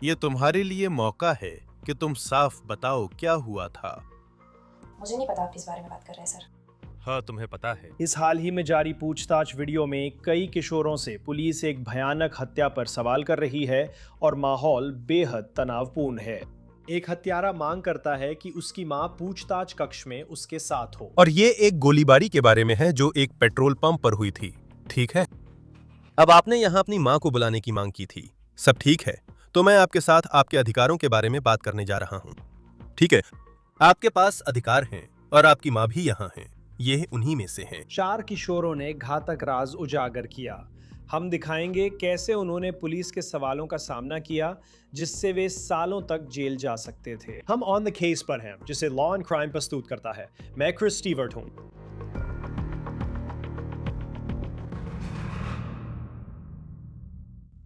ये तुम्हारे लिए मौका है कि तुम साफ बताओ क्या हुआ था। मुझे नहीं पता आप किस बारे में बात कर रहे हैं सर। हाँ, तुम्हें पता है। इस हाल ही में जारी पूछताछ वीडियो में कई किशोरों से पुलिस एक भयानक हत्या पर सवाल कर रही है और माहौल बेहद तनावपूर्ण है। एक हत्यारा मांग करता है कि उसकी मां पूछताछ कक्ष में उसके साथ हो। और ये एक गोलीबारी के बारे में है जो एक पेट्रोल पंप पर हुई थी, ठीक है? अब आपने यहाँ अपनी माँ को बुलाने की मांग की थी, सब ठीक है। तो मैं आपके साथ आपके अधिकारों के बारे में बात करने जा रहा हूँ, ठीक है? आपके पास अधिकार हैं और आपकी माँ भी यहाँ हैं। ये उन्हीं में से हैं। 4 किशोरों ने घातक राज उजागर किया। हम दिखाएंगे कैसे उन्होंने पुलिस के सवालों का सामना किया जिससे वे सालों तक जेल जा सकते थे। हम ऑन द केस पर हैं जिसे लॉ एंड क्राइम प्रस्तुत करता है। मैं क्रिस स्टीवर्ट हूं।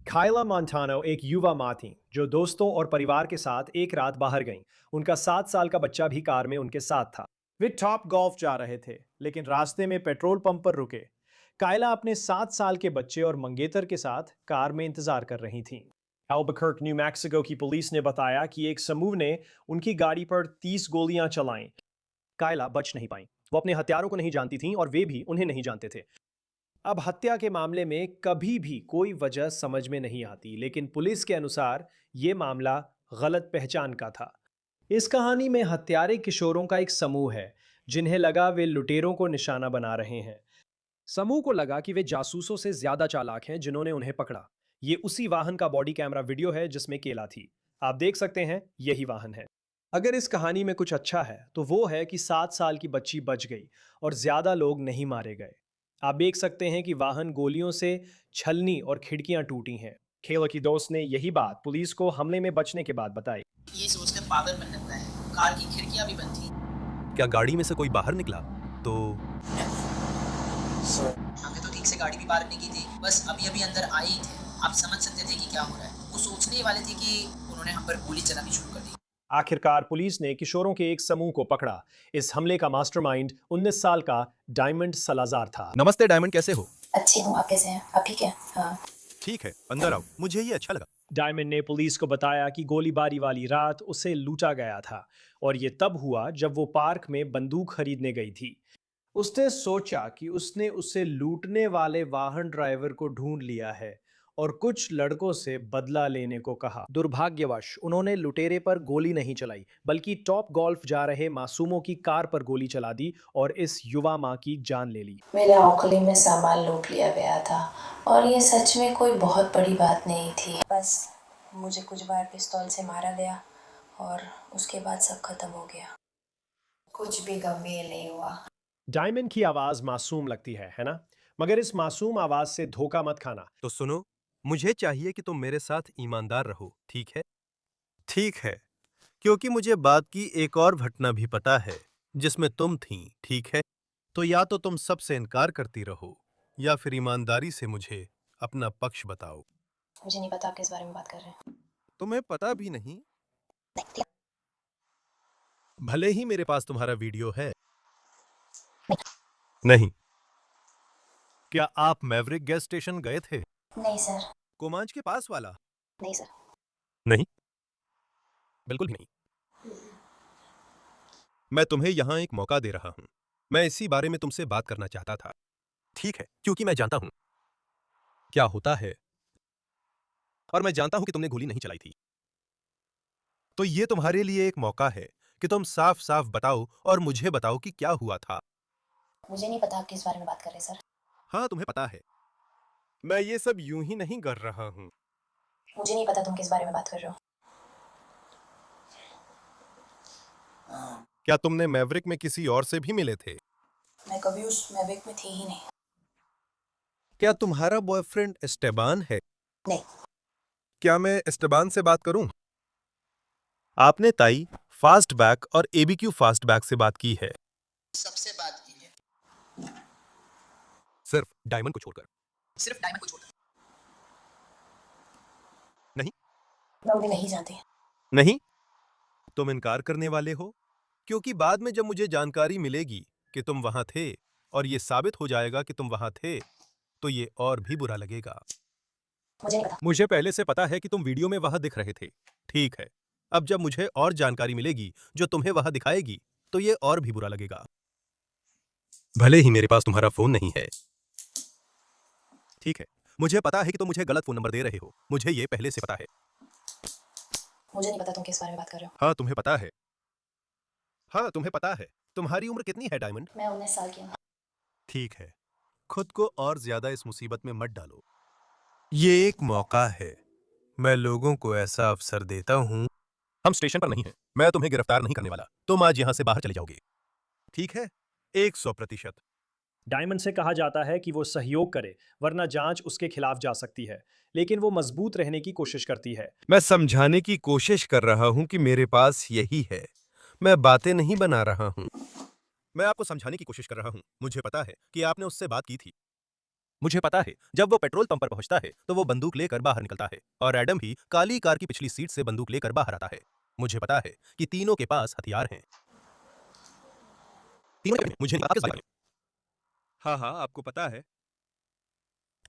काइला मॉन्टानो एक युवा माँ थी जो दोस्तों और परिवार के साथ एक रात बाहर गईं। उनका 7 साल का बच्चा भी कार में उनके साथ था। वे टॉप गोल्फ जा रहे थे लेकिन रास्ते में पेट्रोल पंप पर रुके। काइला अपने 7 साल के बच्चे और मंगेतर के साथ कार में इंतजार कर रही थी। एल्बुकर्क, न्यू मैक्सिको की पुलिस ने बताया कि एक समूह ने उनकी गाड़ी पर 30 गोलियां चलाईं। काइला बच नहीं पाई। वो अपने हथियारों को नहीं जानती थीं और वे भी उन्हें नहीं जानते थे। अब हत्या के मामले में कभी भी कोई वजह समझ में नहीं आती, लेकिन पुलिस के अनुसार ये मामला गलत पहचान का था। इस कहानी में हत्यारे किशोरों का एक समूह है जिन्हें लगा वे लुटेरों को निशाना बना रहे हैं। समूह को लगा कि वे जासूसों से ज्यादा चालाक हैं जिन्होंने उन्हें पकड़ा। ये उसी वाहन का बॉडी कैमरा वीडियो है जिसमें केला थी। आप देख सकते हैं यही वाहन है। अगर इस कहानी में कुछ अच्छा है तो वो है कि 7 साल की बच्ची बच गई और ज्यादा लोग नहीं मारे गए। आप देख सकते हैं कि वाहन गोलियों से छलनी और खिड़कियां टूटी हैं। खेला की दोस्त ने यही बात पुलिस को हमले में बचने के बाद बताई। ये सोचकर पागल बन लगता है, कार की खिड़कियां भी बंद थी। क्या गाड़ी में से कोई बाहर निकला? तो हमें तो ठीक से गाड़ी भी पार नहीं की थी, बस अभी अभी अंदर आए ही थे। आप समझ सकते थे कि क्या हो रहा है। वो सोचने ही वाले थे कि उन्होंने हम पर गोली चलानी शुरू कर दी। आखिरकार पुलिस ने किशोरों के एक समूह को पकड़ा। इस हमले का मास्टरमाइंड 19 साल का डायमंड सलाजार था। नमस्ते डायमंड, कैसे हो? अच्छी हूँ, आप कैसे हैं? आप ठीक हैं? हाँ। ठीक है, अंदर आओ, मुझे ये अच्छा लगा। डायमंड ने पुलिस को बताया कि गोलीबारी वाली रात उसे लूटा गया था और ये तब हुआ जब वो पार्क में बंदूक खरीदने गई थी। उसने सोचा कि उसने उसे लूटने वाले वाहन ड्राइवर को ढूंढ लिया है और कुछ लड़कों से बदला लेने को कहा। दुर्भाग्यवश उन्होंने लुटेरे पर गोली नहीं चलाई बल्कि टॉप गोल्फ जा रहे मासूमों की कार पर गोली चला दी और इस युवा माँ की जान ले ली। मेरे औखली में सामान लूट लिया गया था और ये सच में कोई बहुत बड़ी बात नहीं थी। बस मुझे कुछ बार पिस्तौल से मारा गया और उसके बाद सब खत्म हो गया। कुछ भी गंभीर नहीं हुआ। डायमंड की आवाज मासूम लगती है ना? मगर इस मासूम आवाज से धोखा मत खाना। तो सुनो, मुझे चाहिए कि तुम मेरे साथ ईमानदार रहो, ठीक है? ठीक है, क्योंकि मुझे बात की एक और घटना भी पता है जिसमें तुम थी, ठीक है? तो या तो तुम सबसे इनकार करती रहो या फिर ईमानदारी से मुझे अपना पक्ष बताओ। मुझे नहीं पता आप किस बारे में बात कर रहे हैं। तुम्हें पता भी नहीं? भले ही मेरे पास तुम्हारा वीडियो है। नहीं। क्या आप मैवरिक गैस स्टेशन गए थे? नहीं सर। कोमांच के पास वाला? नहीं सर। नहीं, बिल्कुल भी नहीं। मैं तुम्हें यहां एक मौका दे रहा हूं। मैं इसी बारे में तुमसे बात करना चाहता था, ठीक है? क्योंकि मैं जानता हूं क्या होता है और मैं जानता हूं कि तुमने गोली नहीं चलाई थी। तो ये तुम्हारे लिए एक मौका है कि तुम साफ साफ बताओ और मुझे बताओ कि क्या हुआ था। मुझे नहीं पता आप किस बारे में बात कर रहे हैं सर। हाँ, तुम्हें पता है। मैं ये सब यूं ही नहीं कर रहा हूं। मुझे नहीं पता तुम किस बारे में बात कर रहे हो। क्या तुमने मैवरिक में किसी और से भी मिले थे? मैं कभी उस मैविक में थी ही नहीं। क्या तुम्हारा बॉयफ्रेंड एस्टेबान है? नहीं। क्या मैं एस्टेबान से बात करूं? आपने ताई फास्टबैक और एबीक्यू फास्टबैक से बात की है? सबसे बात की है, सिर्फ डायमंड को छोड़कर? सिर्फ डायमंड को छोड़कर। नहीं। मैं उन्हें नहीं जानती। नहीं? तुम इनकार करने वाले हो? क्योंकि बाद में जब मुझे जानकारी मिलेगी कि तुम वहां थे और ये साबित हो जाएगा कि तुम वहां थे, तो ये और भी बुरा लगेगा। मुझे नहीं पता। मुझे पहले से पता है कि तुम वीडियो में वहां दिख रहे थे। ठीक है, अब जब मुझे और जानकारी मिलेगी जो तुम्हें वहां दिखाएगी तो ये और भी बुरा लगेगा। भले ही मेरे पास तुम्हारा फोन नहीं है। ठीक है, मुझे पता है कि तुम मुझे गलत फोन नंबर दे रहे हो, मुझे ये पहले से पता है। मुझे नहीं पता तुम किस बारे में बात कर रहे हो। हाँ तुम्हें पता है। हाँ तुम्हें पता है। तुम्हारी उम्र कितनी है डायमंड? मैं 19 साल की हूँ। ठीक है, खुद को और ज्यादा इस मुसीबत में मत डालो। ये एक मौका है, मैं लोगों को ऐसा अवसर देता हूँ। हम स्टेशन पर नहीं हैं, मैं तुम्हें गिरफ्तार नहीं करने वाला, तुम आज यहाँ से बाहर चले जाओगे। ठीक है, 100%। डायमंड से कहा जाता है कि वो सहयोग करे, वरना जांच उसके खिलाफ जा सकती है, लेकिन वो मजबूत रहने की कोशिश करती है। मैं समझाने की कोशिश कर रहा हूँ कि मेरे पास यही है, मैं बातें नहीं बना रहा हूँ। मैं आपको समझाने की कोशिश कर रहा हूँ, मुझे पता है कि आपने उससे बात की थी। मुझे पता है जब वो पेट्रोल पंप पर पहुंचता है तो वो बंदूक लेकर बाहर निकलता है और एडम भी काली कार की पिछली सीट से बंदूक लेकर बाहर आता है। मुझे पता है कि तीनों के पास हथियार हैं। तीनों के मुझे नहीं पता। हाँ हाँ आपको पता है।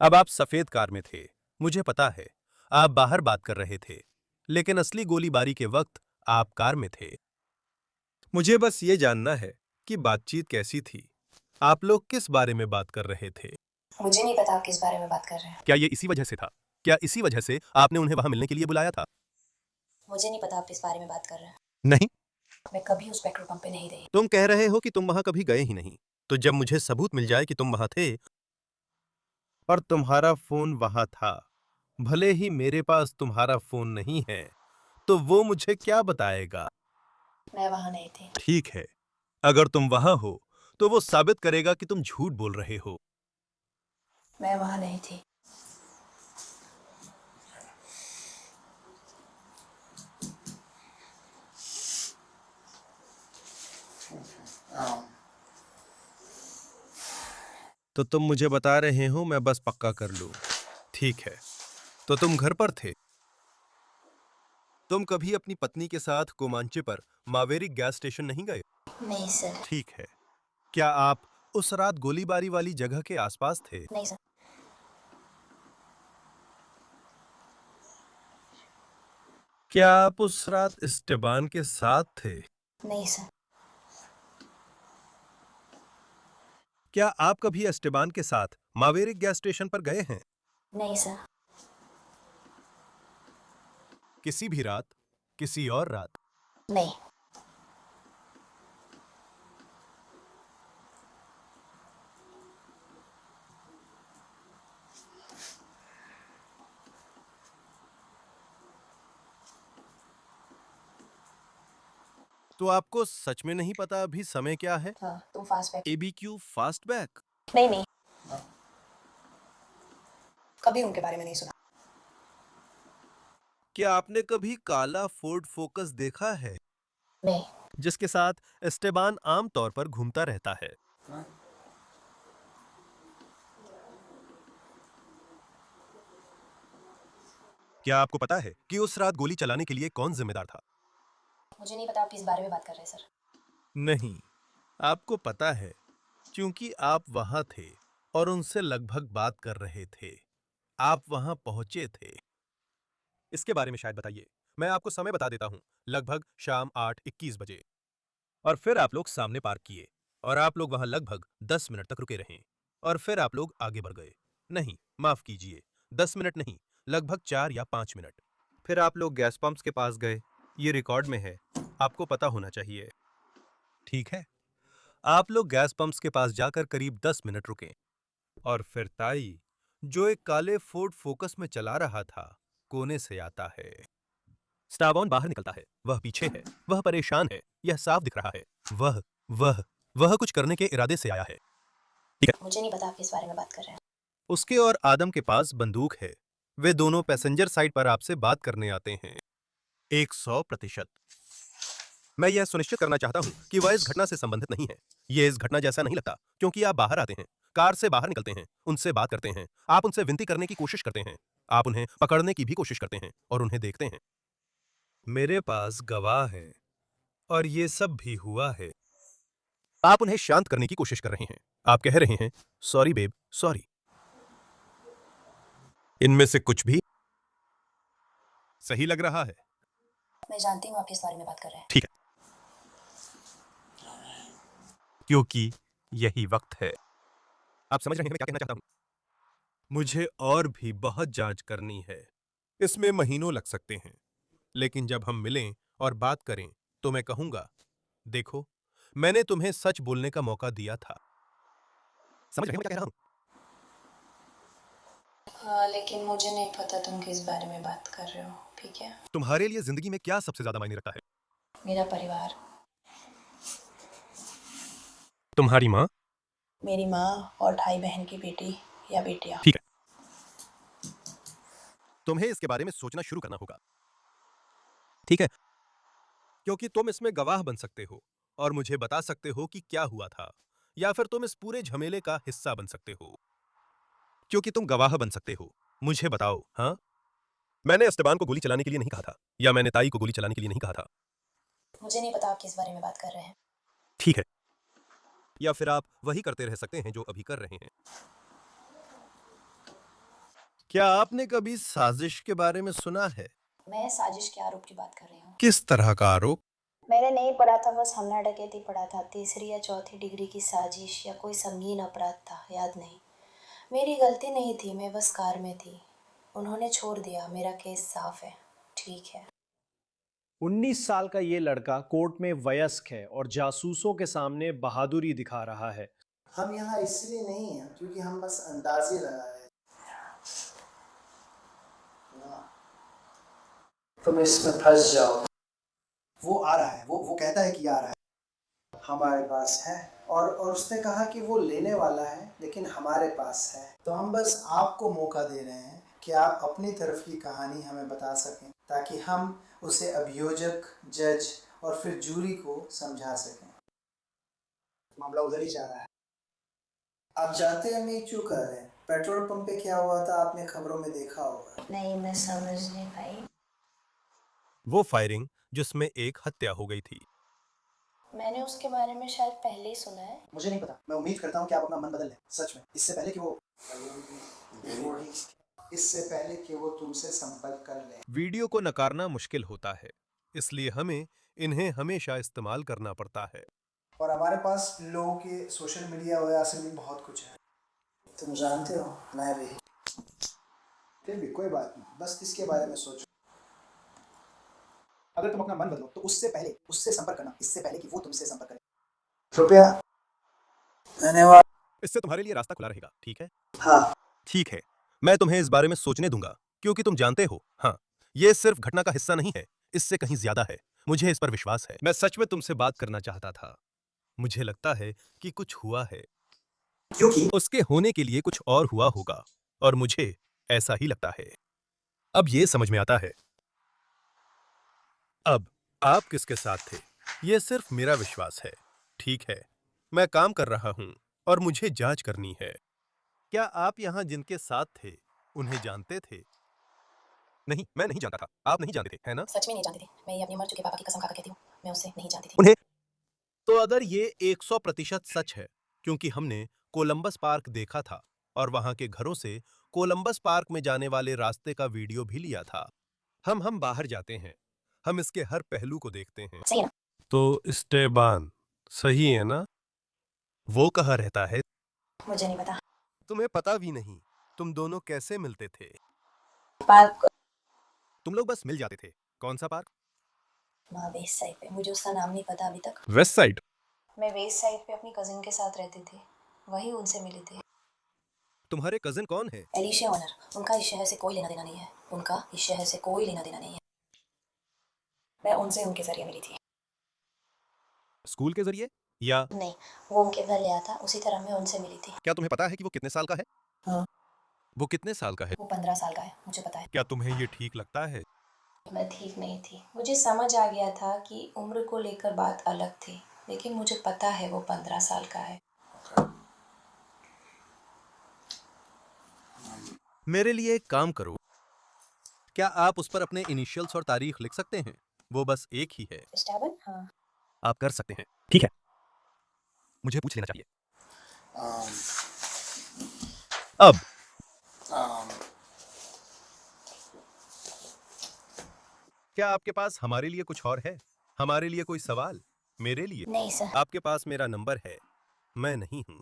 अब आप सफेद कार में थे, मुझे पता है। आप बाहर बात कर रहे थे, लेकिन असली गोलीबारी के वक्त आप कार में थे। मुझे बस ये जानना है कि बातचीत कैसी थी, आप लोग किस बारे में बात कर रहे थे? मुझे नहीं पता आप किस बारे में बात कर रहे हैं। क्या ये इसी वजह से था? क्या इसी वजह से आपने उन्हें वहां मिलने के लिए बुलाया था? मुझे नहीं पता आप किस बारे में बात कर रहे हैं। नहीं, मैं कभी उस पेट्रोल पंप पे नहीं गई। तुम कह रहे हो कि तुम वहां कभी गए ही नहीं। तो जब मुझे सबूत मिल जाए कि तुम वहां थे और तुम्हारा फोन वहां था, भले ही मेरे पास तुम्हारा फोन नहीं है, तो वो मुझे क्या बताएगा? मैं वहां नहीं थी। ठीक है, अगर तुम वहां हो तो वो साबित करेगा कि तुम झूठ बोल रहे हो। मैं वहां नहीं थी। तो तुम मुझे बता रहे हो, मैं बस पक्का कर लूं। ठीक है, तो तुम घर पर थे। तुम कभी अपनी पत्नी के साथ कोमांचे पर मावेरिक गैस स्टेशन नहीं गए? नहीं सर। ठीक है, क्या आप उस रात गोलीबारी वाली जगह के आसपास थे? नहीं सर। क्या आप उस रात इस्टेबान के साथ थे? नहीं सर। क्या आप कभी एस्टेबान के साथ मावेरिक गैस स्टेशन पर गए हैं? नहीं सर। किसी भी रात, किसी और रात? नहीं। तो आपको सच में नहीं पता अभी समय क्या है? हाँ तुम fast back. ABQ fast back? नहीं नहीं, कभी उनके बारे में नहीं सुना। क्या आपने कभी काला फोर्ड फोकस देखा है, नहीं। जिसके साथ एस्टेबान आम तौर पर घूमता रहता है? क्या आपको पता है कि उस रात गोली चलाने के लिए कौन जिम्मेदार था? मुझे नहीं पता आप किस बारे में बात कर रहे हैं सर। नहीं, आपको पता है, क्योंकि आप वहां थे और उनसे लगभग बात कर रहे थे। आप वहां पहुंचे थे। इसके बारे में शायद बताइए। मैं आपको समय बता देता हूं, लगभग शाम 8:21 बजे। और फिर आप लोग सामने पार्क किए और आप लोग वहां लगभग 10 मिनट तक रुके रहे और फिर आप लोग आगे बढ़ गए। नहीं, माफ कीजिए, 10 मिनट नहीं, लगभग 4 या 5 मिनट। फिर आप लोग गैस पंप्स के पास गए, ये रिकॉर्ड में है, आपको पता होना चाहिए। ठीक है, आप लोग गैस पंप्स के पास जाकर करीब 10 मिनट रुके और फिर ताई, जो एक काले फोर्ड फोकस में चला रहा था, कोने से आता है। स्टाबॉन बाहर निकलता है, वह पीछे है, वह परेशान है, यह साफ दिख रहा है। वह वह वह कुछ करने के इरादे से आया है। मुझे नहीं पता आप किस बारे में बात कर रहे हैं। उसके और आदम के पास बंदूक है। वे दोनों पैसेंजर साइड पर आपसे बात करने आते हैं। 100%। मैं यह सुनिश्चित करना चाहता हूं कि वह इस घटना से संबंधित नहीं है। यह इस घटना जैसा नहीं लगता, क्योंकि आप बाहर आते हैं, कार से बाहर निकलते हैं, उनसे बात करते हैं, आप उनसे विनती करने की कोशिश करते हैं, आप उन्हें पकड़ने की भी कोशिश करते हैं और उन्हें देखते हैं। मेरे पास गवाह हैं और ये सब भी हुआ है। आप उन्हें शांत करने की कोशिश कर रहे हैं। आप कह रहे हैं, सॉरी बेब, सॉरी। इनमें से कुछ भी सही लग रहा है? मैं जानती हूँ आप किस बारे में बात कर रहे हैं। ठीक है, क्योंकि यही वक्त है। आप समझ रहे हैं मैं क्या कहना चाहता हूं? मुझे और भी बहुत जांच करनी है। इसमें महीनों लग सकते हैं, लेकिन जब हम मिलें और बात करें तो मैं कहूंगा, देखो, मैंने तुम्हें सच बोलने का मौका दिया था। समझ रहे हैं मैं क्या कह रहा हूं? हाँ, लेकिन मुझे नहीं पता तुम किस बारे में बात कर रहे हो, ठीक है? तुम्हारे लिए जिंदगी में क्या सबसे ज्यादा मायने रखता है? मेरा परिवार, तुम्हारी माँ? मेरी माँ और 2.5 बहन की बेटी या बेटियाँ। ठीक है, तुम्हें इसके बारे में सोचना शुरू करना होगा, ठीक है? क्योंकि तुम इसमें गवाह बन सकते हो और मुझे बता सकते हो कि क्या हुआ था, या फिर तुम इस पूरे झमेले का हिस्सा बन सकते हो। क्योंकि तुम गवाह बन सकते हो। मुझे बताओ, हाँ? मैंने एस्टेबान को गोली चलाने के लिए नहीं कहा था, या मैंने ताई को गोली चलाने के लिए नहीं कहा था। मुझे नहीं पता आप किस बारे में बात कर रहे हैं। ठीक है, या फिर आप वही करते रह सकते हैं जो अभी कर रहे हैं। क्या आपने कभी साजिश के बारे में सुना है? मैं साजिश के आरोप की बात कर रही हूँ। किस तरह का आरोप? मैंने नहीं पढ़ा था, बस हमला डकैती पढ़ा था। 3री या 4थी डिग्री की साजिश या कोई संगीन अपराध था, याद नहीं। मेरी गलती नहीं थी, मैं बस कार में थी। उन्होंने छोड़ दिया, मेरा केस साफ है, ठीक है। 19 साल का ये लड़का कोर्ट में वयस्क है और जासूसों के सामने बहादुरी दिखा रहा है। हम यहाँ इसलिए नहीं हैं क्योंकि हम बस अंदाजे लगा रहे हैं। तुम इसमें फंस जाओ। वो आ रहा है, वो कहता है कि आ रहा है, हमारे पास है, और उसने कहा कि वो लेने वाला है, लेकिन हमारे पास है। तो हम बस आपको मौका दे रहे हैं कि आप अपनी तरफ की कहानी हमें बता सकें, ताकि हम उसे अभियोजक, जज और फिर जूरी को समझा सकें। मामला उधर ही जा रहा है। आप जानते हैं हम ये क्यों कर रहे हैं? पेट्रोल पंप पे क्या हुआ था आपने खबरों में देखा होगा। नहीं, मैं समझ नहीं पाई। वो फायरिंग जिसमें एक हत्या हो गई थी। मैंने उसके बारे में शायद पहले ही सुना है। मुझे नहीं पता, मैं उम्मीद करता हूँ कि आप अपना मन बदल लें, सच में, इससे पहले कि वो तुमसे संपर्क कर ले। वीडियो को नकारना मुश्किल होता है, इसलिए हमें इन्हें हमेशा इस्तेमाल करना पड़ता है। और हमारे पास लोगों के सोशल मीडिया वजह से भी बहुत कुछ है, तुम जानते हो, मैं भी। फिर भी कोई बात नहीं, बस इसके बारे में सोचो। अगर तुम अपना मन बदलो तो उससे पहले उससे संपर्क करना, इससे पहले कि वो तुमसे संपर्क करे। कृपया। धन्यवाद। इससे तुम्हारे लिए रास्ता खुला रहेगा, ठीक है? हाँ। ठीक है, मैं तुम्हें इस बारे में सोचने दूंगा, क्योंकि तुम जानते हो, हाँ, ये सिर्फ घटना का हिस्सा नहीं है, इससे कहीं ज्यादा है। मुझे इस पर विश्वास है। मैं सच में तुमसे बात करना चाहता था। मुझे लगता है कि कुछ हुआ है, क्योंकि उसके होने के लिए कुछ और हुआ होगा, और मुझे ऐसा ही लगता है। अब ये समझ में आता है। अब आप किसके साथ थे? ये सिर्फ मेरा विश्वास है, ठीक है? मैं काम कर रहा हूं और मुझे जांच करनी है। क्या आप यहां जिनके साथ थे उन्हें जानते थे? नहीं, मैं नहीं जानता था। आप नहीं जानते थे, है ना? सच में नहीं जानती थी। मैं ये अपने मर चुके पापा की कसम खाकर कहती हूँ, मैं उसे नहीं जानती थी। उन्हें तो अगर ये 100% सच है, क्योंकि हमने कोलंबस पार्क देखा था और वहां के घरों से कोलंबस पार्क में जाने वाले रास्ते का वीडियो भी लिया था। हम बाहर जाते हैं, हम इसके हर पहलू को देखते हैं। सही है ना? तो स्टेबान सही है ना? वो कहाँ रहता है? मुझे नहीं पता। तुम्हें पता भी नहीं। तुम दोनों कैसे मिलते थे? पार्क, तुम लोग बस मिल जाते थे। कौन सा पार्क? वहाँ वेस्ट साइड पे, मुझे उसका नाम नहीं पता अभी तक। West side. मैं वेस्ट साइड पे अपनी कजिन के साथ रहती थी, वही उनसे मिली थी। तुम्हारे कजिन कौन है? एलिशिया ऑनर, उनका इस शहर से कोई लेना देना नहीं है। उनका इस शहर से कोई लेना देना नहीं है। मैं उनसे उनके जरिए मिली थी। स्कूल के जरिए या? नहीं, वो उनके घर ले आया था, उसी तरह मैं उनसे मिली थी। क्या तुम्हें पता है कि वो कितने साल का है? हाँ। वो कितने साल का है? वो 15 साल का है, मुझे पता है। क्या तुम्हें ये ठीक लगता है? मैं ठीक नहीं थी। मुझे समझ आ गया था कि उम्र को लेकर बात अलग थी, लेकिन मुझे पता है वो 15 साल का है। मेरे लिए एक काम करो, क्या आप उस पर अपने इनिशियल्स और तारीख लिख सकते हैं? वो बस एक ही है। स्टेबन? हाँ। आप कर सकते हैं, ठीक है? मुझे पूछ लेना चाहिए। अब क्या आपके पास हमारे लिए कुछ और है? हमारे लिए कोई सवाल? मेरे लिए? नहीं सर। आपके पास मेरा नंबर है, मैं नहीं हूं।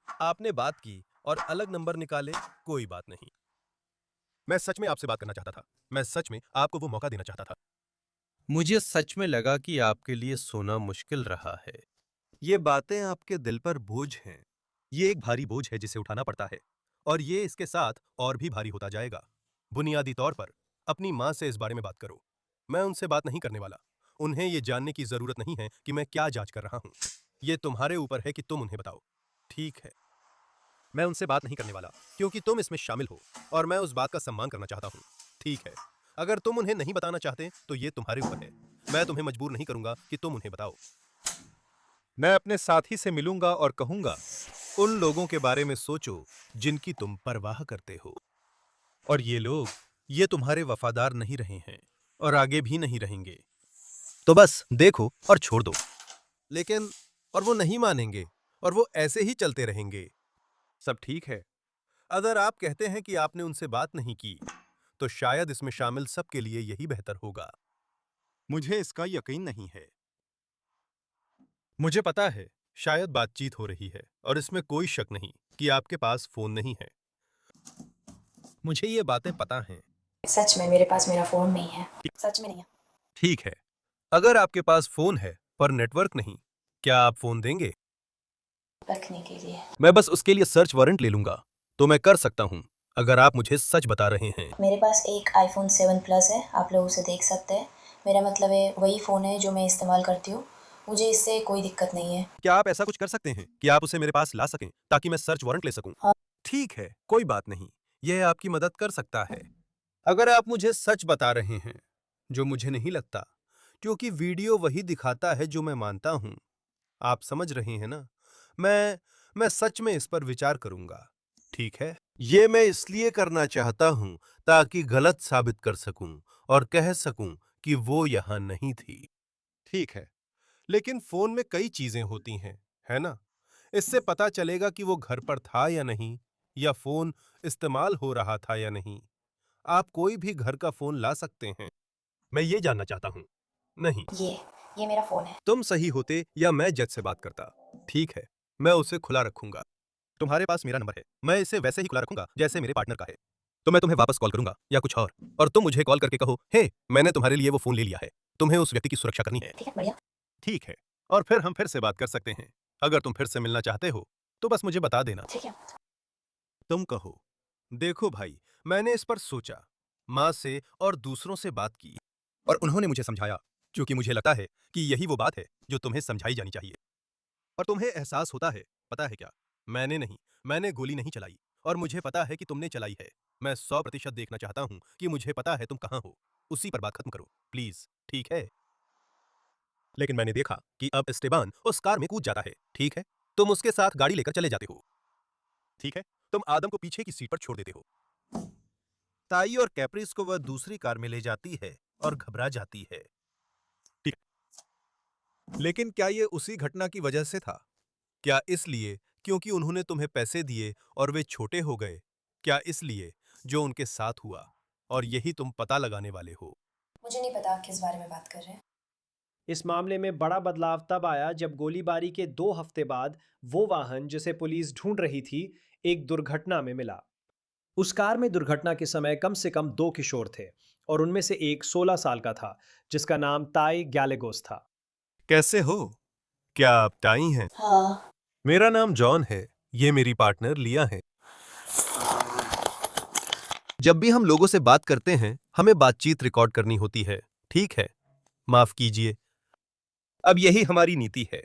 आपने बात की और अलग नंबर निकाले, कोई बात नहीं। मैं सच में आपसे बात करना चाहता था। मैं सच में आपको वो मौका देना चाहता था। मुझे सच में लगा कि आपके लिए सोना मुश्किल रहा है। ये बातें आपके दिल पर बोझ हैं। ये एक भारी बोझ है जिसे उठाना पड़ता है, और ये इसके साथ और भी भारी होता जाएगा। बुनियादी तौर पर अपनी माँ से इस बारे में बात करो। मैं उनसे बात नहीं करने वाला। उन्हें ये जानने की जरूरत नहीं है कि मैं क्या जांच कर रहा हूं। ये तुम्हारे ऊपर है कि तुम उन्हें बताओ। ठीक है, मैं उनसे बात नहीं करने वाला क्योंकि तुम इसमें शामिल हो और मैं उस बात का सम्मान करना चाहता हूँ। ठीक है, अगर तुम उन्हें नहीं बताना चाहते तो ये तुम्हारे ऊपर है। मैं तुम्हें मजबूर नहीं करूंगा कि तुम उन्हें बताओ। मैं अपने साथी से मिलूंगा और कहूंगा, उन लोगों के बारे में सोचो जिनकी तुम परवाह करते हो। और ये लोग, ये तुम्हारे वफादार नहीं रहे हैं और आगे भी नहीं रहेंगे। तो बस देखो और छोड़ दो। लेकिन और वो नहीं मानेंगे और वो ऐसे ही चलते रहेंगे। सब ठीक है। अगर आप कहते हैं कि आपने उनसे बात नहीं की, तो शायद इसमें शामिल सबके लिए यही बेहतर होगा। मुझे इसका यकीन नहीं है। मुझे पता है, शायद बातचीत हो रही है और इसमें कोई शक नहीं कि आपके पास फोन नहीं है। मुझे ये बातें पता हैं। सच में मेरे पास मेरा फ़ोन नहीं है। सच में नहीं है। ठीक है, अगर आपके पास फोन है पर नेटवर्क नहीं, क्या आप फोन देंगे? रखने के लिए। मैं बस उसके लिए सर्च वारंट ले लूंगा, तो मैं कर सकता हूं, अगर आप मुझे सच बता रहे हैं। मेरे पास एक iPhone 7 Plus है, आप लोग उसे देख सकते हैं। मेरा मतलब है वही फ़ोन है जो मैं इस्तेमाल करती हूँ। मुझे इससे कोई दिक्कत नहीं है। क्या आप ऐसा कुछ कर सकते हैं कि आप उसे मेरे पास ला सकें ताकि मैं सर्च वारंट ले सकूं? हाँ। ठीक है, कोई बात नहीं, यह आपकी मदद कर सकता है। अगर आप मुझे सच बता रहे हैं, जो मुझे नहीं लगता, क्योंकि वीडियो वही दिखाता है जो मैं मानता हूं। आप समझ रहे हैं ना? मैं सच में इस पर विचार करूंगा। ठीक है, ये मैं इसलिए करना चाहता हूं ताकि गलत साबित कर सकूं और कह सकूं कि वो यहां नहीं थी। ठीक है, लेकिन फोन में कई चीजें होती हैं, है ना? इससे पता चलेगा कि वो घर पर था या नहीं, या फोन इस्तेमाल हो रहा था या नहीं। आप कोई भी घर का फोन ला सकते हैं। मैं ये जानना चाहता हूं। नहीं, ये मेरा फ़ोन है। तुम सही होते या मैं जज से बात करता। ठीक है, मैं उसे खुला रखूंगा। तुम्हारे पास मेरा नंबर है, मैं इसे वैसे ही खुला रखूंगा जैसे मेरे पार्टनर का है। तो मैं तुम्हें वापस कॉल करूंगा या कुछ और तुम मुझे कॉल करके कहो, हे, मैंने तुम्हारे लिए वो फोन ले लिया है। तुम्हें उस व्यक्ति की सुरक्षा करनी है। ठीक है, बढ़िया। ठीक है, और फिर हम फिर से बात कर सकते हैं। अगर तुम फिर से मिलना चाहते हो तो बस मुझे बता देना। ठीक है। तुम कहो, देखो भाई, मैंने इस पर सोचा, माँ से और दूसरों से बात की, और उन्होंने मुझे समझाया, क्योंकि मुझे लगता है कि यही वो बात है जो तुम्हें समझाई जानी चाहिए। और तुम्हें एहसास होता है, पता है क्या? मैंने नहीं, मैंने गोली नहीं चलाई, और मुझे पता है कि तुमने चलाई है। मैं 100% देखना चाहता हूं कि मुझे पता है तुम कहां हो। उसी पर बात खत्म करो, प्लीज, ठीक है? लेकिन मैंने देखा कि अब एस्टेबान उस कार में कूद जाता है, ठीक है? तुम उसके साथ गाड़ी लेकर चले जाते हो, ठीक है? तुम आदम को पीछे की सीट पर छोड़ देते हो। ताई और कैप्रिस को वह दूसरी कार में ले जाती है और घबरा जाती है। ठीक, लेकिन क्या यह उसी घटना की वजह से था? क्या इसलिए क्योंकि उन्होंने तुम्हें पैसे दिए और वे छोटे हो गए? क्या इसलिए जो उनके साथ हुआ और यही तुम पता लगाने वाले हो? मुझे नहीं पता आप किस बारे में बात कर रहे हैं। इस मामले में बड़ा बदलाव तब आया जब गोलीबारी के 2 हफ्ते बाद वो वाहन जिसे पुलिस ढूंढ रही थी एक दुर्घटना में मिला। उस कार में दुर्घटना के समय कम से कम 2 किशोर थे और उनमें से एक 16 साल का था जिसका नाम ताई गैलेगोस था। कैसे हो? क्या आप टाई हैं? हाँ। मेरा नाम जॉन है, ये मेरी पार्टनर लिया है। जब भी हम लोगों से बात करते हैं, हमें बातचीत रिकॉर्ड करनी होती है, ठीक है? माफ कीजिए, अब यही हमारी नीति है।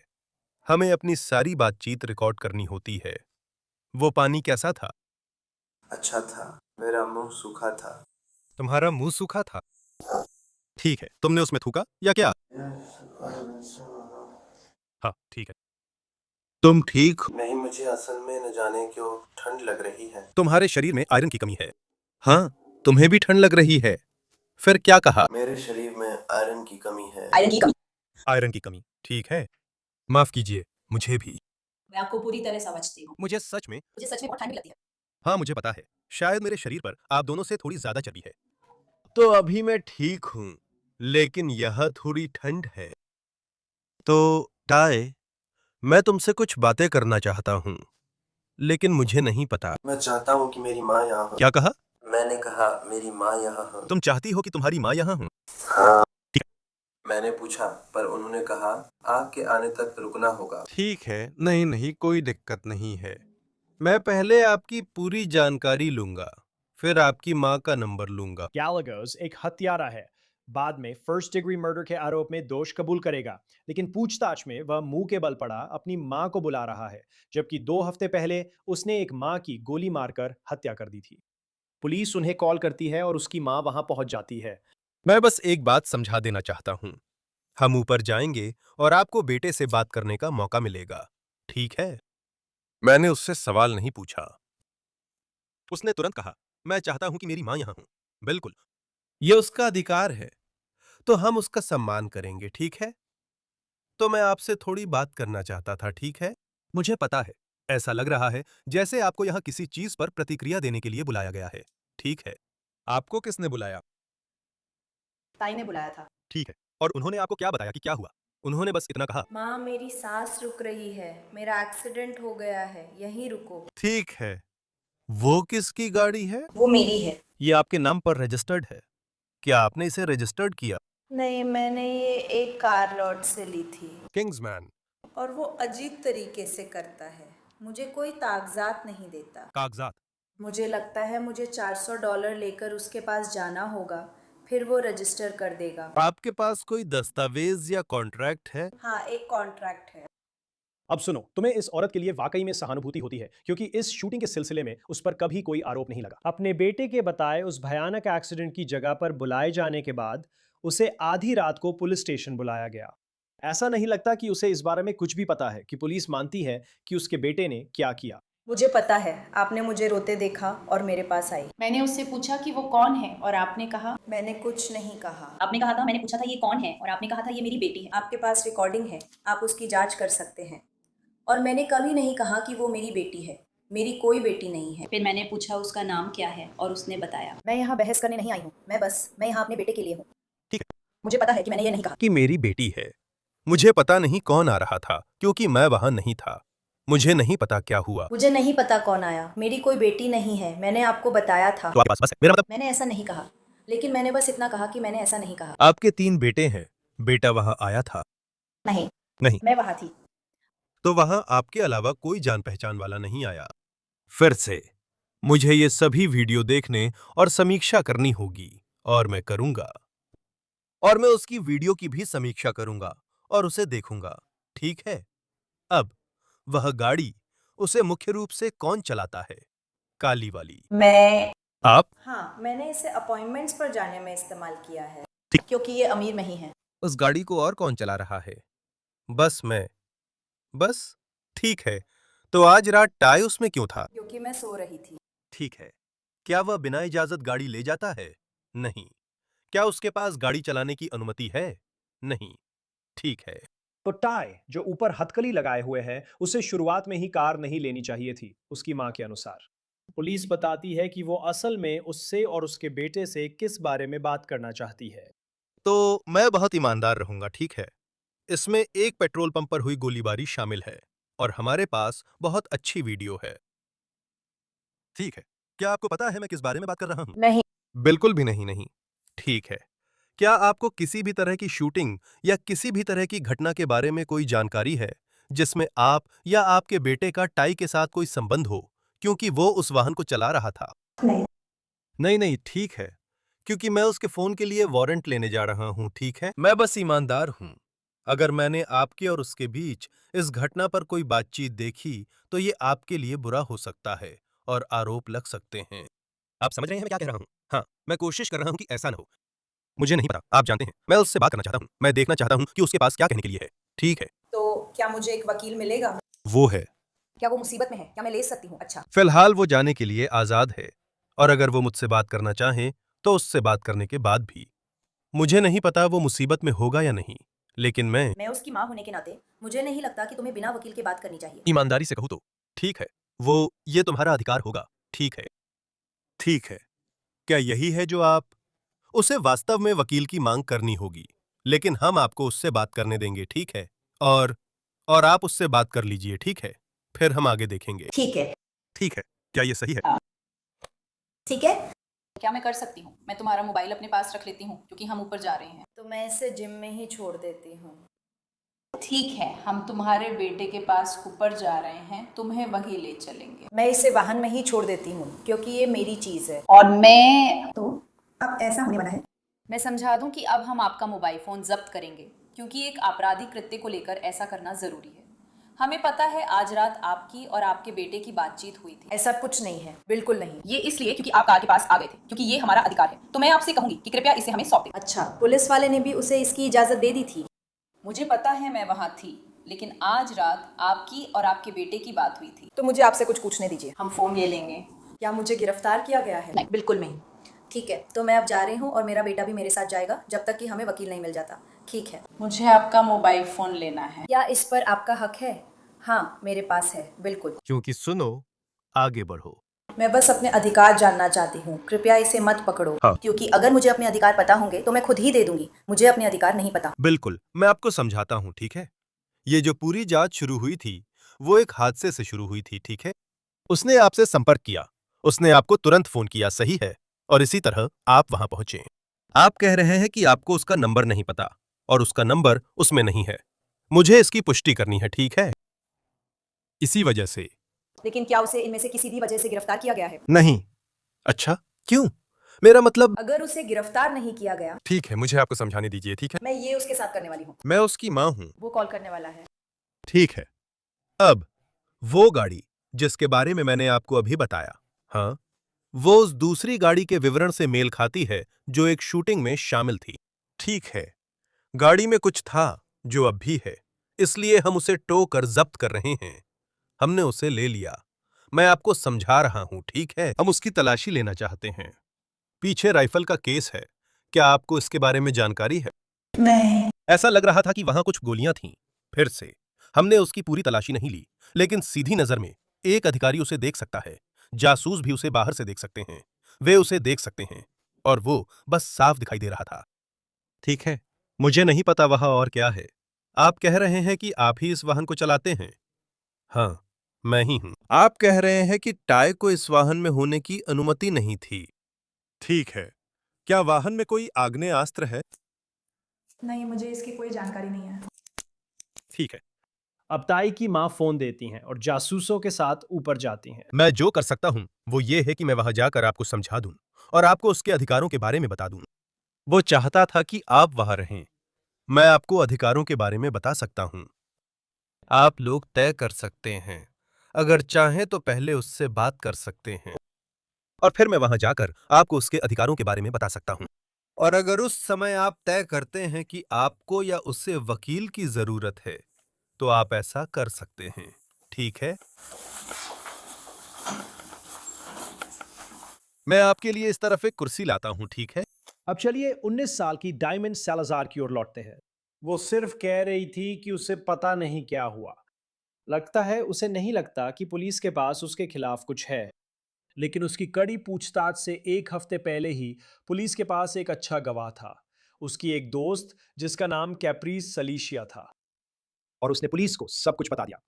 हमें अपनी सारी बातचीत रिकॉर्ड करनी होती है। वो पानी कैसा था? अच्छा था, मेरा मुंह सूखा था। तुम्हारा मुंह सूखा था? ठीक है, तुमने उसमें थूका या क्या? हाँ, ठीक है। तुम ठीक हो? नहीं, मुझे असल में न जाने क्यों ठंड लग रही है। तुम्हारे शरीर में आयरन की कमी है। हाँ, तुम्हें भी ठंड लग रही है। फिर क्या कहा? मेरे शरीर में आयरन की कमी है। आयरन की कमी, ठीक है। माफ कीजिए, मुझे भी। मैं आपको पूरी तरह समझती हूँ। मुझे सच में, मुझे सच में बहुत ठंड भी लगती है। हाँ मुझे पता है, शायद मेरे शरीर पर आप दोनों से थोड़ी ज्यादा चर्बी है। तो अभी मैं ठीक हूं, लेकिन यह थोड़ी ठंड है। तो टाय, मैं तुमसे कुछ बातें करना चाहता हूं, लेकिन मुझे नहीं पता। मैं चाहता हूँ कि मेरी माँ यहाँ हो। क्या कहा? मैंने कहा मेरी माँ यहाँ हो। तुम चाहती हो कि तुम्हारी माँ यहाँ हो? हाँ। मैंने पूछा, पर उन्होंने कहा आपके आने तक रुकना होगा। ठीक है, नहीं नहीं, कोई दिक्कत नहीं है। मैं पहले आपकी पूरी जानकारी लूंगा, फिर आपकी माँ का नंबर लूंगा। गैलागोस एक हत्यारा है। बाद में फर्स्ट डिग्री मर्डर के आरोप में दोष कबूल करेगा, लेकिन पूछताछ में वह मुंह के बल पड़ा अपनी मां को बुला रहा है, जबकि 2 हफ्ते पहले उसने एक मां की गोली मारकर हत्या कर दी थी। पुलिस उन्हें कॉल करती है और उसकी मां वहां पहुंच जाती है। मैं बस एक बात समझा देना चाहता हूं। हम ऊपर जाएंगे और आपको बेटे से बात करने का मौका मिलेगा, ठीक है? मैंने उससे सवाल नहीं पूछा। उसने तुरंत कहा, मैं चाहता हूं कि मेरी मां यहां हो। बिल्कुल, यह उसका अधिकार है, तो हम उसका सम्मान करेंगे, ठीक है? तो मैं आपसे थोड़ी बात करना चाहता था, ठीक है? मुझे पता है, ऐसा लग रहा है जैसे आपको यहां किसी चीज पर प्रतिक्रिया देने के लिए बुलाया गया है, ठीक है? आपको किसने बुलाया? ताई ने बुलाया था। ठीक है, और उन्होंने आपको क्या बताया कि क्या हुआ? उन्होंने बस इतना कहा, माँ, मेरी सांस रुक रही है, मेरा एक्सीडेंट हो गया है, यहीं रुको। ठीक है। वो किसकी गाड़ी है? वो मेरी है। ये आपके नाम पर रजिस्टर्ड है। क्या आपने इसे रजिस्टर्ड किया? नहीं, मैंने ये एक कार लॉट से ली थी किंग्समैन। और वो अजीब तरीके से करता है, मुझे कोई कागजात नहीं देता। कागजात? मुझे लगता है मुझे $400 लेकर उसके पास जाना होगा, फिर वो रजिस्टर कर देगा। आपके पास कोई दस्तावेज या कॉन्ट्रैक्ट है? हाँ, एक कॉन्ट्रैक्ट है। अब सुनो, तुम्हें इस औरत के लिए वाकई में सहानुभूति होती है, क्योंकि इस शूटिंग के सिलसिले में उस पर कभी कोई आरोप नहीं लगा। अपने बेटे के बताए उस भयानक एक्सीडेंट की जगह पर बुलाए जाने के बाद उसे आधी रात को पुलिस स्टेशन बुलाया गया। ऐसा नहीं लगता कि उसे इस बारे में कुछ भी पता है कि पुलिस मानती है कि उसके बेटे ने क्या किया। मुझे पता है, आपने मुझे रोते देखा और मेरे पास आई। मैंने उससे पूछा कि वो कौन है और आपने कहा। मैंने कुछ नहीं कहा। आपने कहा था, मैंने पूछा था ये कौन है और आपने कहा था ये मेरी बेटी है। आपके पास रिकॉर्डिंग है, आप उसकी जांच कर सकते हैं। और मैंने कभी नहीं कहा कि वो मेरी बेटी है, मेरी कोई बेटी नहीं है। फिर मैंने पूछा उसका नाम क्या है और उसने बताया। मैं यहाँ बहस करने नहीं आई हूँ, मैं यहाँ अपने बेटे के लिए हूँ। ठीक है। मुझे पता है कि मैंने ये नहीं कहा कि मेरी बेटी है। मुझे पता नहीं कौन आ रहा था, क्योंकि मैं वहां नहीं था। मुझे नहीं पता क्या हुआ। मुझे नहीं पता कौन आया, मेरी कोई बेटी नहीं है, मैंने आपको बताया था। तो आपके पास बस है। मेरा मतलब, मैंने ऐसा नहीं कहा, लेकिन मैंने बस इतना कहा कि मैंने ऐसा नहीं कहा। आपके 3 बेटे हैं। बेटा वहां आया था? नहीं, नहीं। मैं वहाँ थी। तो वहां आपके अलावा कोई जान पहचान वाला नहीं आया। फिर से मुझे ये सभी वीडियो देखने और समीक्षा करनी होगी, और मैं करूंगा। और मैं उसकी वीडियो की भी समीक्षा करूंगा और उसे देखूंगा, ठीक है? अब वह गाड़ी, उसे मुख्य रूप से कौन चलाता है? काली वाली मैं आप? हाँ, मैंने इसे अपॉइंटमेंट्स पर जाने में इस्तेमाल किया है, ठीक। क्योंकि ये अमीर नहीं है। उस गाड़ी को और कौन चला रहा है? बस मैं। बस? ठीक है। तो आज रात टाई उसमें क्यों था? क्योंकि मैं सो रही थी। ठीक है। क्या वह बिना इजाजत गाड़ी ले जाता है? नहीं। क्या उसके पास गाड़ी चलाने की अनुमति है? नहीं। ठीक है। तो टाई, जो ऊपर हथकड़ी लगाए हुए है, उसे शुरुआत में ही कार नहीं लेनी चाहिए थी, उसकी मां के अनुसार। पुलिस बताती है कि वो असल में उससे और उसके बेटे से किस बारे में बात करना चाहती है। तो मैं बहुत ईमानदार रहूंगा, ठीक है? इसमें एक पेट्रोल पंप पर हुई गोलीबारी शामिल है, और हमारे पास बहुत अच्छी वीडियो है। ठीक है। क्या आपको पता है मैं किस बारे में बात कर रहा हूं? नहीं। बिल्कुल भी नहीं, नहीं। ठीक है। क्या आपको किसी भी तरह की शूटिंग या किसी भी तरह की घटना के बारे में कोई जानकारी है, जिसमें आप या आपके बेटे का टाई के साथ कोई संबंध हो, क्योंकि वो उस वाहन को चला रहा था? नहीं। नहीं, नहीं, ठीक है। क्योंकि मैं उसके फोन के लिए वारंट लेने जा रहा हूं, ठीक है? मैं बस ईमानदार हूं। अगर मैंने आपके और उसके बीच इस घटना पर कोई बातचीत देखी, तो ये आपके लिए बुरा हो सकता है और आरोप लग सकते हैं। आप समझ रहे हैं मैं क्या कह रहा हूं? हाँ, मैं कोशिश कर रहा हूं कि ऐसा न हो। मुझे नहीं पता, आप जानते हैं। मैं उससे बात करना चाहता हूं। मैं देखना चाहता हूं कि उसके पास क्या कहने के लिए है। ठीक है। तो क्या मुझे एक वकील मिलेगा? वो है। क्या वो मुसीबत में है? क्या मैं ले सकती हूँ? अच्छा। फिलहाल वो जाने के लिए आजाद है, और अगर वो मुझसे बात करना चाहे, तो उससे बात करने के बाद भी। मुझे नहीं पता वो मुसीबत में होगा या नहीं, लेकिन मैं उसकी माँ होने के नाते मुझे नहीं लगता कि तुम्हें बिना वकील के बात करनी चाहिए। ईमानदारी से कहूं तो ठीक है, वो ये तुम्हारा अधिकार होगा। ठीक है। ठीक है। क्या यही है जो आप उसे वास्तव में वकील की मांग करनी होगी, लेकिन हम आपको उससे बात करने देंगे, ठीक है? और आप उससे बात कर लीजिए, ठीक है? फिर हम आगे देखेंगे। ठीक है। ठीक है, क्या ये सही है? ठीक है। क्या मैं कर सकती हूँ? मैं तुम्हारा मोबाइल अपने पास रख लेती हूँ क्योंकि हम ऊपर जा रहे हैं। तो मैं इसे जिम में ही छोड़ देती हूँ। ठीक है, हम तुम्हारे बेटे के पास ऊपर जा रहे हैं, तुम्हें वहीं ले चलेंगे। मैं इसे वाहन में ही छोड़ देती हूँ क्योंकि ये मेरी चीज़ है। और मैं तो अब ऐसा होने वाला है। मैं समझा दूं कि अब हम आपका मोबाइल फ़ोन जब्त करेंगे क्योंकि एक आपराधिक कृत्य को लेकर ऐसा करना ज़रूरी है। हमें पता है आज रात आपकी और आपके बेटे की बातचीत हुई थी। ऐसा कुछ नहीं है, बिल्कुल नहीं। ये इसलिए क्योंकि आप कार के पास आ गए थे, क्योंकि ये हमारा अधिकार है। तो मैं आपसे कहूंगी कि कृपया इसे हमें सौंप दें। अच्छा, पुलिस वाले ने भी उसे इसकी इजाज़त दे दी थी। मुझे पता है मैं वहाँ थी, लेकिन आज रात आपकी और आपके बेटे की बात हुई थी। तो मुझे आपसे कुछ पूछने दीजिए। हम फ़ोन ले लेंगे। क्या मुझे गिरफ्तार किया गया है? नहीं। बिल्कुल नहीं। ठीक है, तो मैं अब जा रही हूँ और मेरा बेटा भी मेरे साथ जाएगा जब तक कि हमें वकील नहीं मिल जाता। ठीक है। मुझे आपका मोबाइल फ़ोन लेना है। क्या इस पर आपका हक है? हाँ, मेरे पास है, बिल्कुल। क्योंकि सुनो, आगे बढ़ो। मैं बस अपने अधिकार जानना चाहती हूँ, कृपया इसे मत पकड़ो। हाँ। क्योंकि अगर मुझे अपने अधिकार पता होंगे तो मैं खुद ही दे दूंगी। मुझे अपने अधिकार नहीं पता। बिल्कुल, मैं आपको समझाता हूँ, ठीक है? ये जो पूरी जांच शुरू हुई थी, वो एक हादसे से शुरू हुई थी, ठीक है? उसने आपसे संपर्क किया, उसने आपको तुरंत फोन किया, सही है? और इसी तरह आप वहां पहुंचे। आप कह रहे हैं कि आपको उसका नंबर नहीं पता और उसका नंबर उसमें नहीं है। मुझे इसकी पुष्टि करनी है, ठीक है? इसी वजह से। लेकिन क्या उसे इनमें से किसी भी वजह से गिरफ्तार किया गया है? नहीं। अच्छा, क्यों? मेरा मतलब। अगर उसे गिरफ्तार नहीं किया गया, ठीक है, मुझे आपको समझाने दीजिए, ठीक है? मैं ये उसके साथ करने वाली हूँ। मैं उसकी माँ हूं। वो कॉल करने वाला है। ठीक है। अब वो गाड़ी जिसके बारे में मैंने आपको अभी बताया, हाँ, वो उस दूसरी गाड़ी के विवरण से मेल खाती है जो एक शूटिंग में शामिल थी। ठीक है, गाड़ी में कुछ था जो अब भी है, इसलिए हम उसे टो कर जब्त कर रहे हैं। हमने उसे ले लिया। मैं आपको समझा रहा हूं, ठीक है? हम उसकी तलाशी लेना चाहते हैं। पीछे राइफल का केस है। क्या आपको इसके बारे में जानकारी है? नहीं। ऐसा लग रहा था कि वहां कुछ गोलियां थीं। फिर से हमने उसकी पूरी तलाशी नहीं ली, लेकिन सीधी नजर में एक अधिकारी उसे देख सकता है। जासूस भी उसे बाहर से देख सकते हैं। वे उसे देख सकते हैं और वो बस साफ दिखाई दे रहा था। ठीक है, मुझे नहीं पता वहां और क्या है। आप कह रहे हैं कि आप ही इस वाहन को चलाते हैं? हाँ, मैं ही हूं। आप कह रहे हैं कि टाई को इस वाहन में होने की अनुमति नहीं थी। ठीक है, क्या वाहन में कोई आग्नेयास्त्र है? नहीं, मुझे इसकी कोई जानकारी नहीं है। ठीक है, अब ताई की माँ फोन देती हैं और जासूसों के साथ ऊपर जाती हैं। मैं जो कर सकता हूं वो ये है कि मैं वहां जाकर आपको समझा दूं और आपको उसके अधिकारों के बारे में बता दूं। वो चाहता था कि आप वहां रहें। मैं आपको अधिकारों के बारे में बता सकता हूं। आप लोग तय कर सकते हैं। अगर चाहें तो पहले उससे बात कर सकते हैं और फिर मैं वहां जाकर आपको उसके अधिकारों के बारे में बता सकता हूं। और अगर उस समय आप तय करते हैं कि आपको या उसे वकील की जरूरत है, तो आप ऐसा कर सकते हैं, ठीक है? मैं आपके लिए इस तरफ एक कुर्सी लाता हूं, ठीक है? अब चलिए 19 साल की डायमंड सैलाज़ार की ओर लौटते हैं। वो सिर्फ कह रही थी कि उसे पता नहीं क्या हुआ। लगता है उसे नहीं लगता कि पुलिस के पास उसके खिलाफ कुछ है। लेकिन उसकी कड़ी पूछताछ से एक हफ्ते पहले ही पुलिस के पास एक अच्छा गवाह था। उसकी एक दोस्त जिसका नाम कैप्रीस सलीशिया था। और उसने पुलिस को सब कुछ बता दिया।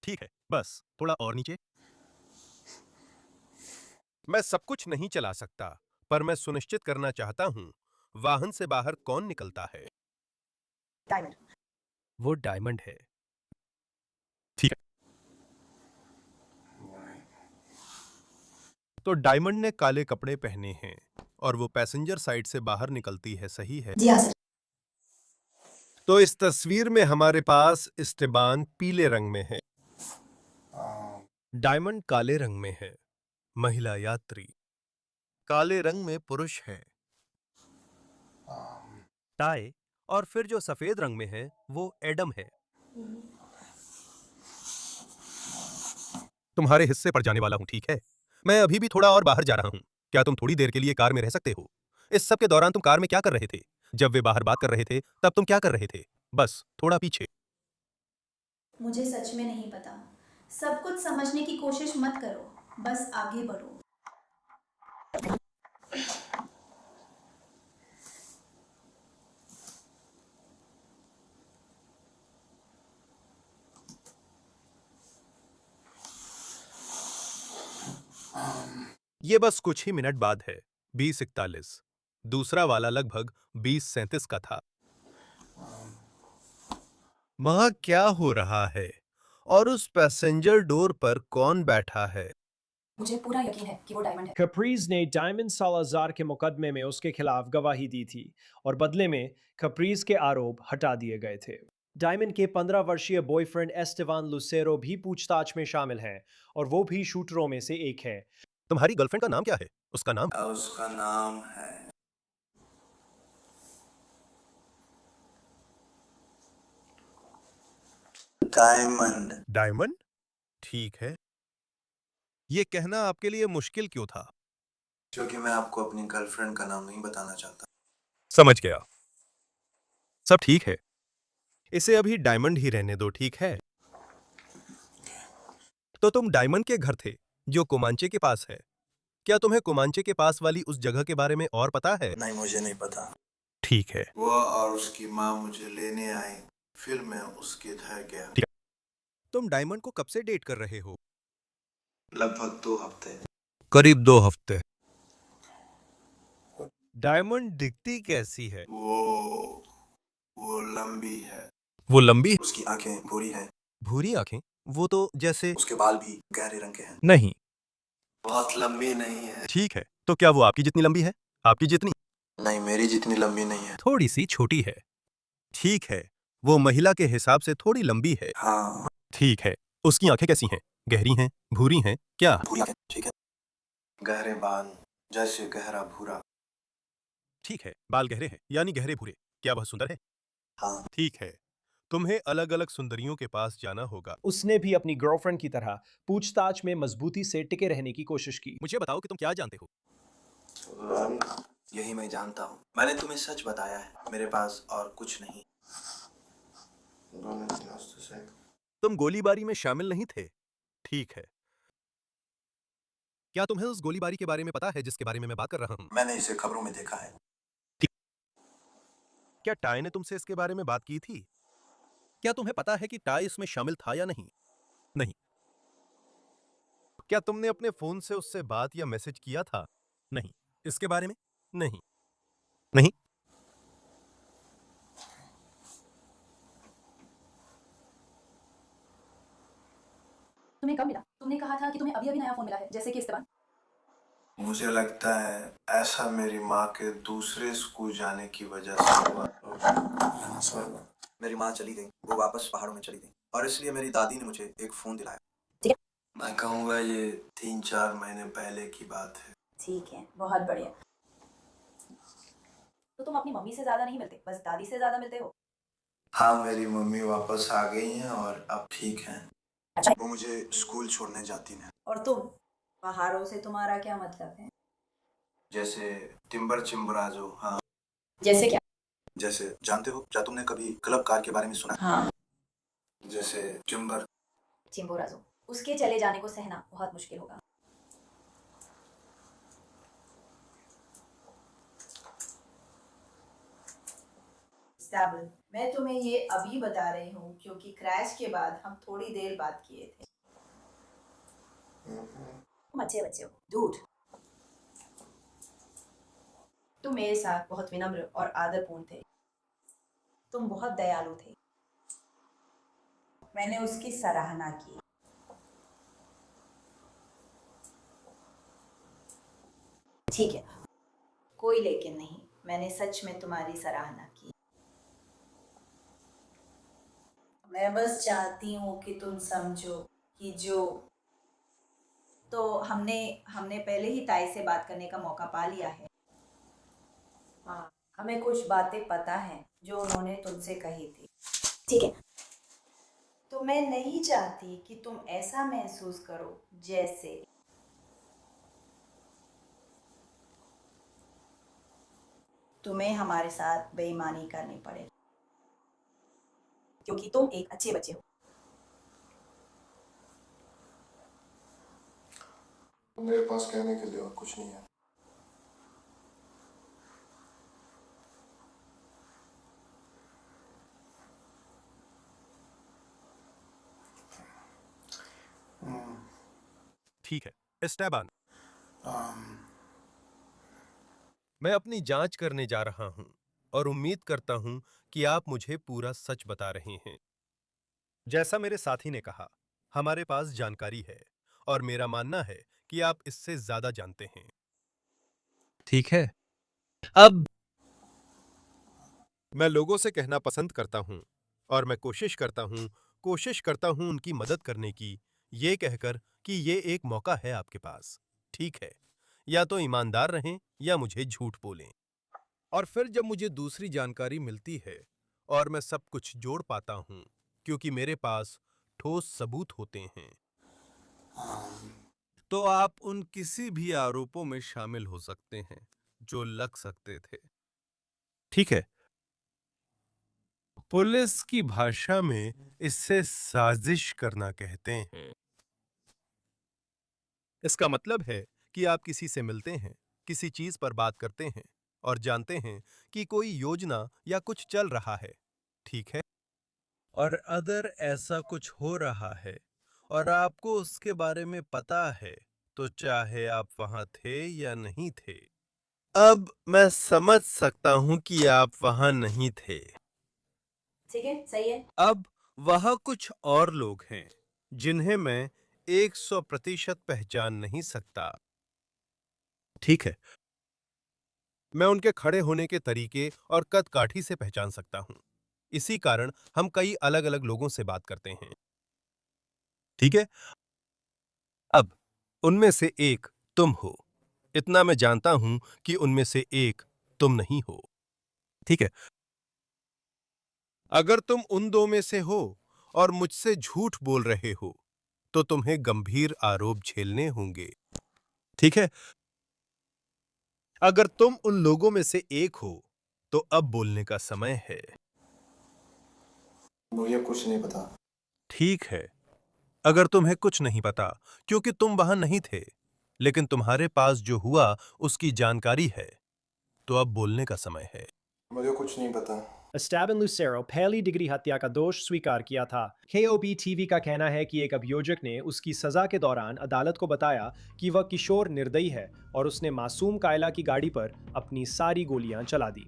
ठीक है, बस थोड़ा और नीचे। मैं सब कुछ नहीं चला सकता, पर मैं सुनिश्चित करना चाहता हूं वाहन से बाहर कौन निकलता है। डायमंड। वो डायमंड है। ठीक है। तो डायमंड ने काले कपड़े पहने हैं और वो पैसेंजर साइड से बाहर निकलती है, सही है? जी हाँ सर। तो इस तस्वीर में हमारे पास इस्तेबान पीले रंग में है, डायमंड काले रंग में है, महिला यात्री काले रंग में पुरुष है, टाई और फिर जो सफेद रंग में है वो एडम है। तुम्हारे हिस्से पर जाने वाला हूं, ठीक है? मैं अभी भी थोड़ा और बाहर जा रहा हूं। क्या तुम थोड़ी देर के लिए कार में रह सकते हो? इस सब के दौरान तुम कार में क्या कर रहे थे? जब वे बाहर बात कर रहे थे तब तुम क्या कर रहे थे? बस थोड़ा पीछे। मुझे सच में नहीं पता। सब कुछ समझने की कोशिश मत करो, बस आगे बढ़ो। ये बस कुछ ही मिनट बाद है। 20:41। दूसरा वाला लगभग 20:37 का था। वहां क्या हो रहा है और उस पैसेंजर डोर पर कौन बैठा है? मुझे पूरा यकीन है कि वो डायमंड है। कप्रीज ने डायमंड सालाजार के मुकदमे में उसके खिलाफ गवाही दी थी और बदले में कप्रीज के आरोप हटा दिए गए थे। डायमंड के 15 वर्षीय बॉयफ्रेंड एस्टेवान लुसेरो भी पूछताछ में शामिल हैं और वो भी शूटरों में से एक है। तुम्हारी गर्लफ्रेंड का नाम क्या है? उसका नाम? उसका नाम है डायमंड। डायमंड? ठीक है। ये कहना आपके लिए मुश्किल क्यों था? क्योंकि मैं आपको अपनी गर्लफ्रेंड का नाम नहीं बताना चाहता। समझ गया। सब ठीक है। इसे अभी डायमंड ही रहने दो, ठीक है? तो तुम डायमंड के घर थे जो कोमांचे के पास है। क्या तुम्हें कोमांचे के पास वाली उस जगह के बारे में और पता है? नहीं, मुझे नहीं पता। ठीक है। वो और उसकी माँ मुझे लेने आई, फिर मैं उसके घर गया। ठीक। तुम डायमंड को कब से डेट कर रहे हो? लगभग 2 हफ्ते। करीब 2 हफ्ते। डायमंड दिखती कैसी है? वो लंबी है। वो लंबी? उसकी आंखें भूरी हैं। भूरी आंखें? वो तो जैसे... उसके बाल भी गहरे रंग के हैं। नहीं। बहुत लंबी नहीं है। ठीक है, तो क्या वो आपकी जितनी लंबी है? आपकी जितनी? नहीं, मेरी जितनी लंबी नहीं है। थोड़ी सी छोटी है। ठीक है, वो महिला के हिसाब से थोड़ी लंबी है। हाँ। ठीक है। उसकी आंखें कैसी हैं? गहरी हैं? भूरी हैं? क्या? भूरी आंखें, ठीक है। गहरे बाल, जैसे गहरा भूरा। ठीक है, बाल गहरे हैं यानी गहरे भूरे। क्या वह सुंदर है? हाँ। ठीक है, तुम्हें अलग अलग सुंदरियों के पास जाना होगा। उसने भी अपनी गर्लफ्रेंड की तरह पूछताछ में मजबूती से टिके रहने की कोशिश की। मुझे बताओ कि तुम क्या जानते हो? यही मैं जानता हूँ। मैंने तुम्हें सच बताया है, मेरे पास और कुछ नहीं। तुम गोलीबारी में शामिल नहीं थे? ठीक है। क्या तुम्हें उस गोलीबारी के बारे में पता है जिसके बारे में मैं बात कर रहा हूँ? मैंने इसे खबरों में देखा है। क्या टाई ने तुमसे इसके बारे में बात की थी? क्या तुम्हें पता है कि टाई इसमें शामिल था या नहीं? नहीं। क्या तुमने अपने फोन से उससे बात या मैसेज किया था? नहीं। इसके बारे में? नहीं। नहीं। तुम्हें कब मिला? तुमने कहा था कि तुम्हें अभी अभी नया फोन मिला है, जैसे कि इस्तेमाल। मुझे लगता है ऐसा मेरी माँ के दूसरे स्कूल जाने की वजह से हुआ। मेरी माँ चली गई, वो वापस पहाड़ों में चली गई और इसलिए मेरी दादी ने मुझे एक फोन दिलाया। ठीक है। मैं कहूँगा ये 3-4 महीने पहले की बात है। ठीक है, बहुत बढ़िया। तो तुम अपनी मम्मी से ज्यादा नहीं मिलते, बस दादी से ज्यादा मिलते हो? हाँ, मेरी मम्मी वापस आ गई हैं और अब ठीक हैं। अच्छा। वो मुझे स्कूल छोड़ने जाती हैं। और तुम? पहाड़ों से तुम्हारा क्या मतलब है? जैसे टिम्बर चिम्बराजो। हाँ। जैसे क्या? जैसे जानते हो, क्या तुमने कभी क्लब कार के बारे में सुना? हाँ। जैसे टिम्बर। चिम्बोराजो। उसके चले जाने को सहना बहुत मुश्किल होगा। स्टेबल, मैं तुम्हें ये अभी बता रही हूँ क्योंकि क्रैश के बाद हम थोड़ी देर बात किए थे। तुम अच्छे बच्चे हो। डूड, तुम मेरे साथ बहुत विनम्र और आदरपूर्ण थे। तुम बहुत दयालु थे। मैंने उसकी सराहना की। ठीक है, कोई लेकिन नहीं, मैंने सच में तुम्हारी सराहना की। मैं बस चाहती हूँ कि तुम समझो कि जो तो हमने पहले ही ताई से बात करने का मौका पा लिया है। हाँ, हमें कुछ बातें पता हैं जो उन्होंने तुमसे कही थी। ठीक है। तो मैं नहीं चाहती कि तुम ऐसा महसूस करो जैसे तुम्हें हमारे साथ बेईमानी करनी पड़े, क्योंकि तुम एक अच्छे बच्चे हो। मेरे पास कहने के लिए और कुछ नहीं है। ठीक है, एस्टेबान, मैं अपनी जांच करने जा रहा हूं और उम्मीद करता हूं कि आप मुझे पूरा सच बता रहे हैं। जैसा मेरे साथी ने कहा, हमारे पास जानकारी है और मेरा मानना है कि आप इससे ज्यादा जानते हैं। ठीक है, अब मैं लोगों से कहना पसंद करता हूं और मैं कोशिश करता हूं उनकी मदद करने की, ये कहकर कि ये एक मौका है आपके पास। ठीक है, या तो ईमानदार रहें या मुझे झूठ बोलें। और फिर जब मुझे दूसरी जानकारी मिलती है और मैं सब कुछ जोड़ पाता हूं, क्योंकि मेरे पास ठोस सबूत होते हैं, तो आप उन किसी भी आरोपों में शामिल हो सकते हैं जो लग सकते थे। ठीक है, पुलिस की भाषा में इससे साजिश करना कहते हैं। इसका मतलब है कि आप किसी से मिलते हैं, किसी चीज पर बात करते हैं और जानते हैं कि कोई योजना या कुछ चल रहा है। ठीक है, और अगर ऐसा कुछ हो रहा है और आपको उसके बारे में पता है, तो चाहे आप वहां थे या नहीं थे। अब मैं समझ सकता हूं कि आप वहां नहीं थे। ठीक है, सही है। अब वह कुछ और लोग हैं जिन्हें मैं 100% पहचान नहीं सकता। ठीक है, मैं उनके खड़े होने के तरीके और कद काठी से पहचान सकता हूं। इसी कारण हम कई अलग-अलग लोगों से बात करते हैं। ठीक है, अब उनमें से एक तुम हो। इतना मैं जानता हूं कि उनमें से एक तुम नहीं हो। ठीक है, अगर तुम उन दो में से हो और मुझसे झूठ बोल रहे हो, तो तुम्हें गंभीर आरोप झेलने होंगे। ठीक है, अगर तुम उन लोगों में से एक हो, तो अब बोलने का समय है। मुझे कुछ नहीं पता। ठीक है, अगर तुम्हें कुछ नहीं पता क्योंकि तुम वहां नहीं थे, लेकिन तुम्हारे पास जो हुआ उसकी जानकारी है, तो अब बोलने का समय है। मुझे कुछ नहीं पता। एस्टेबन लुसेरो पहली डिग्री हत्या का दोष स्वीकार किया था। KOB टीवी का कहना है कि एक अभियोजक ने उसकी सजा के दौरान अदालत को बताया कि वह किशोर निर्दयी है और उसने मासूम कायला की गाड़ी पर अपनी सारी गोलियां चला दी।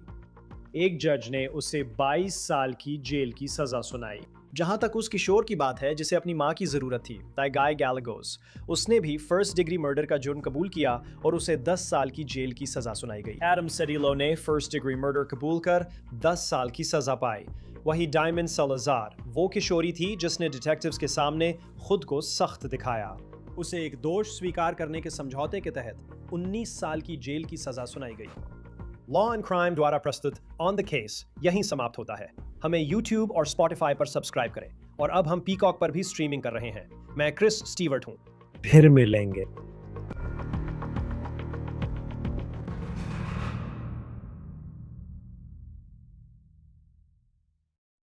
एक जज ने उसे 22 साल की जेल की सजा सुनाई। जहां तक उस किशोर की बात है जिसे अपनी मां की जरूरत थी, ताइगाई गैलागोस, उसने भी फर्स्ट डिग्री मर्डर का जुर्म कबूल किया और उसे 10 साल की जेल की सजा सुनाई गई। एडम सेडिलो ने फर्स्ट डिग्री मर्डर कबूल कर 10 साल की सजा पाई। वही डायमंड सलाजार वो किशोरी थी जिसने डिटेक्टिव्स के सामने खुद को सख्त दिखाया। उसे एक दोष स्वीकार करने के समझौते के तहत 19 साल की जेल की सजा सुनाई गई। लॉ एंड क्राइम द्वारा प्रस्तुत ऑन द केस यहीं समाप्त होता है। हमें YouTube और Spotify पर सब्सक्राइब करें और अब हम पीकॉक पर भी स्ट्रीमिंग कर रहे हैं। मैं क्रिस स्टीवर्ट हूं। फिर मिलेंगे।